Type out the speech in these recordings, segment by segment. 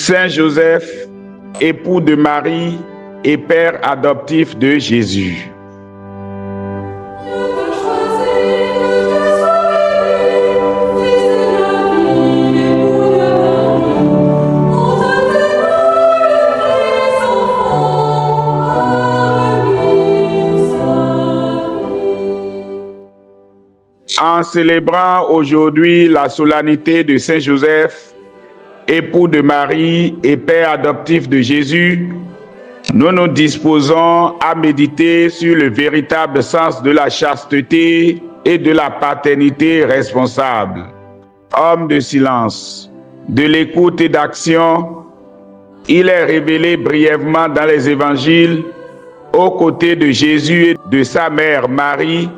Saint Joseph, époux de Marie et père adoptif de Jésus. En célébrant aujourd'hui la solennité de Saint Joseph, époux de Marie et père adoptif de Jésus, nous nous disposons à méditer sur le véritable sens de la chasteté et de la paternité responsable. Homme de silence, de l'écoute et d'action, il est révélé brièvement dans les évangiles aux côtés de Jésus et de sa mère Marie,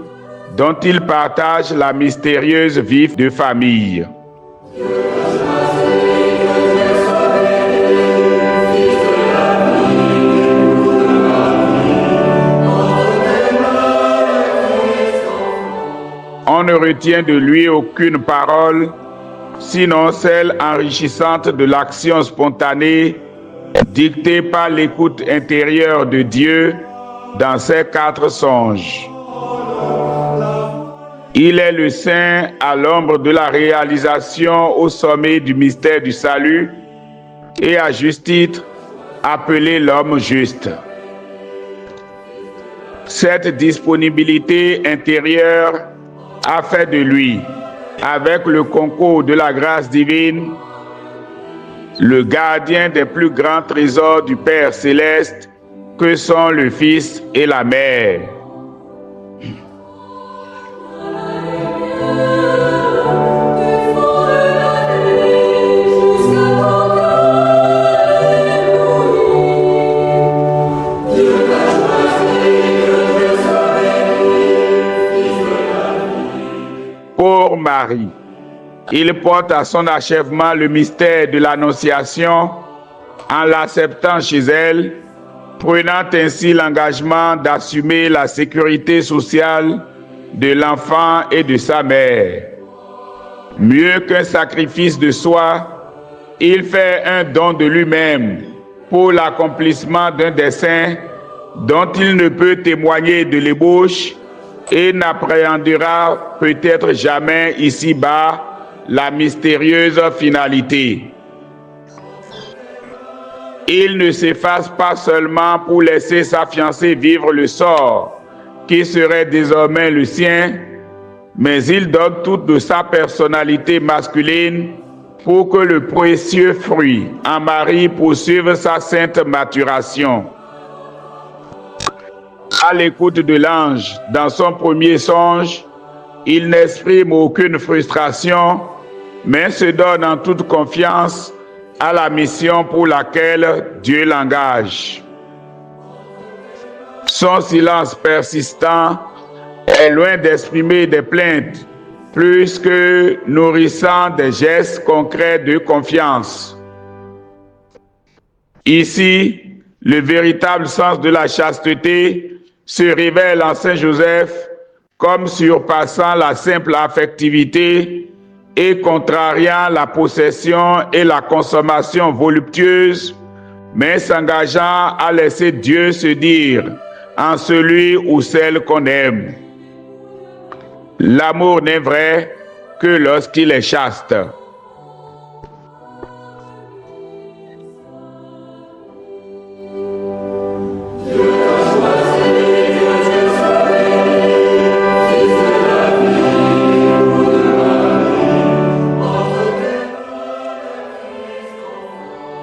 dont il partage la mystérieuse vie de famille. On ne retient de lui aucune parole, sinon celle enrichissante de l'action spontanée, dictée par l'écoute intérieure de Dieu dans ses 4 songes. Il est le saint à l'ombre de la réalisation au sommet du mystère du salut et à juste titre appelé l'homme juste. Cette disponibilité intérieure a fait de lui, avec le concours de la grâce divine, le gardien des plus grands trésors du Père céleste que sont le Fils et la Mère. Pour Marie, il porte à son achèvement le mystère de l'Annonciation en l'acceptant chez elle, prenant ainsi l'engagement d'assumer la sécurité sociale de l'enfant et de sa mère. Mieux qu'un sacrifice de soi, il fait un don de lui-même pour l'accomplissement d'un dessein dont il ne peut témoigner de l'ébauche et n'appréhendera peut-être jamais ici-bas la mystérieuse finalité. Il ne s'efface pas seulement pour laisser sa fiancée vivre le sort qui serait désormais le sien, mais il donne toute de sa personnalité masculine pour que le précieux fruit en Marie poursuive sa sainte maturation. À l'écoute de l'ange, dans son premier songe, il n'exprime aucune frustration, mais se donne en toute confiance à la mission pour laquelle Dieu l'engage. Son silence persistant est loin d'exprimer des plaintes, plus que nourrissant des gestes concrets de confiance. Ici, le véritable sens de la chasteté se révèle en Saint Joseph comme surpassant la simple affectivité et contrariant la possession et la consommation voluptueuse, mais s'engageant à laisser Dieu se dire en celui ou celle qu'on aime. L'amour n'est vrai que lorsqu'il est chaste.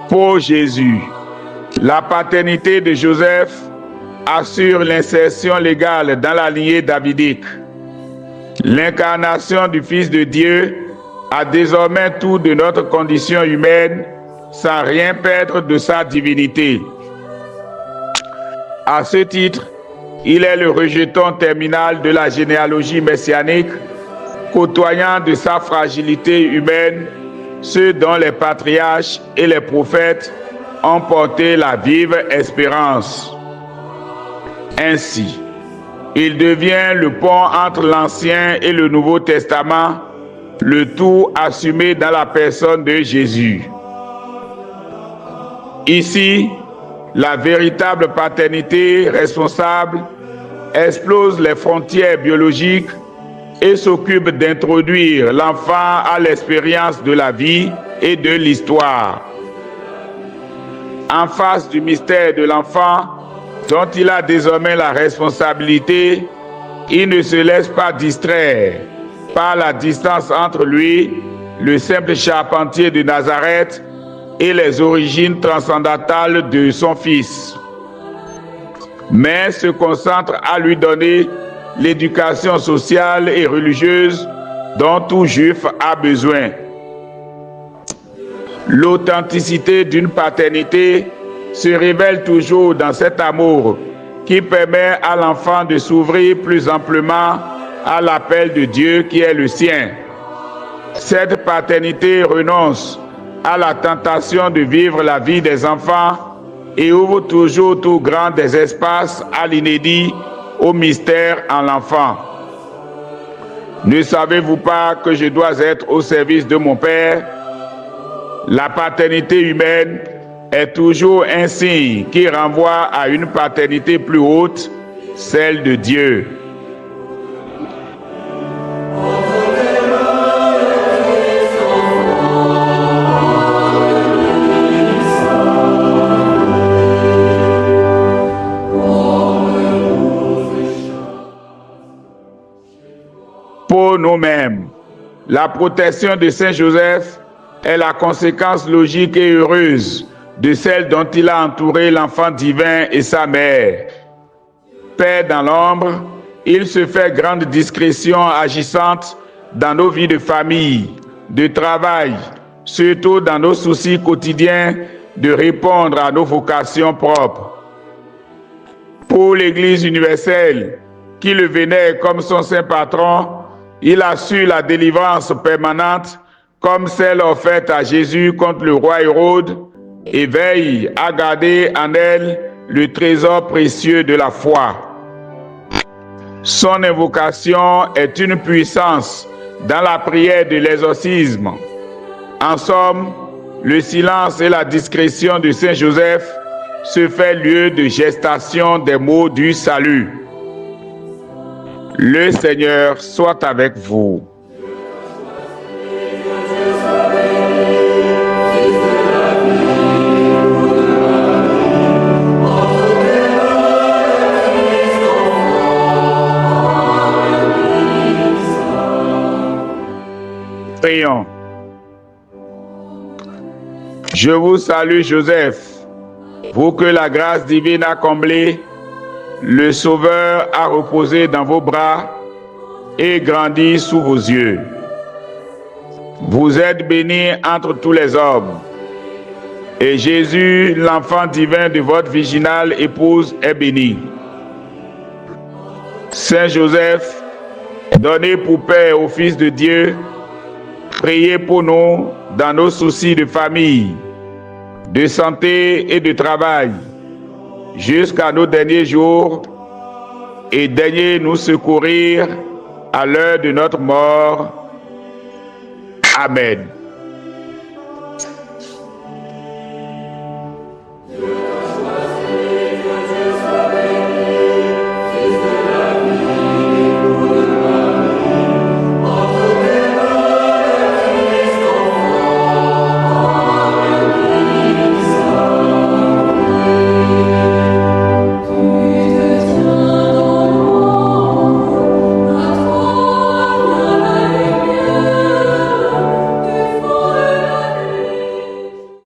Pour Jésus, la paternité de Joseph assure l'insertion légale dans la lignée davidique. L'incarnation du Fils de Dieu a désormais tout de notre condition humaine sans rien perdre de sa divinité. À ce titre, il est le rejeton terminal de la généalogie messianique, côtoyant de sa fragilité humaine ceux dont les patriarches et les prophètes ont porté la vive espérance. Ainsi, il devient le pont entre l'Ancien et le Nouveau Testament, le tout assumé dans la personne de Jésus. Ici, la véritable paternité responsable explose les frontières biologiques et s'occupe d'introduire l'enfant à l'expérience de la vie et de l'histoire. En face du mystère de l'enfant, dont il a désormais la responsabilité, il ne se laisse pas distraire par la distance entre lui, le simple charpentier de Nazareth, et les origines transcendantales de son fils, mais se concentre à lui donner l'éducation sociale et religieuse dont tout juif a besoin. L'authenticité d'une paternité se révèle toujours dans cet amour qui permet à l'enfant de s'ouvrir plus amplement à l'appel de Dieu qui est le sien. Cette paternité renonce à la tentation de vivre la vie des enfants et ouvre toujours tout grand des espaces à l'inédit, au mystère en l'enfant. Ne savez-vous pas que je dois être au service de mon Père? La paternité humaine est toujours un signe qui renvoie à une paternité plus haute, celle de Dieu. Pour nous-mêmes, la protection de Saint Joseph est la conséquence logique et heureuse de celle dont il a entouré l'enfant divin et sa mère. Père dans l'ombre, il se fait grande discrétion agissante dans nos vies de famille, de travail, surtout dans nos soucis quotidiens de répondre à nos vocations propres. Pour l'Église universelle, qui le vénère comme son saint patron, il assure la délivrance permanente comme celle offerte à Jésus contre le roi Hérode et veille à garder en elle le trésor précieux de la foi. Son invocation est une puissance dans la prière de l'exorcisme. En somme, le silence et la discrétion de Saint Joseph se fait lieu de gestation des mots du salut. Le Seigneur soit avec vous. Prions. Je vous salue, Joseph, vous que la grâce divine a comblé, le Sauveur a reposé dans vos bras et grandi sous vos yeux. Vous êtes béni entre tous les hommes, et Jésus, l'enfant divin de votre virginale épouse, est béni. Saint Joseph, donnez pour Père au Fils de Dieu, priez pour nous dans nos soucis de famille, de santé et de travail, jusqu'à nos derniers jours, et daignez nous secourir à l'heure de notre mort. Amen.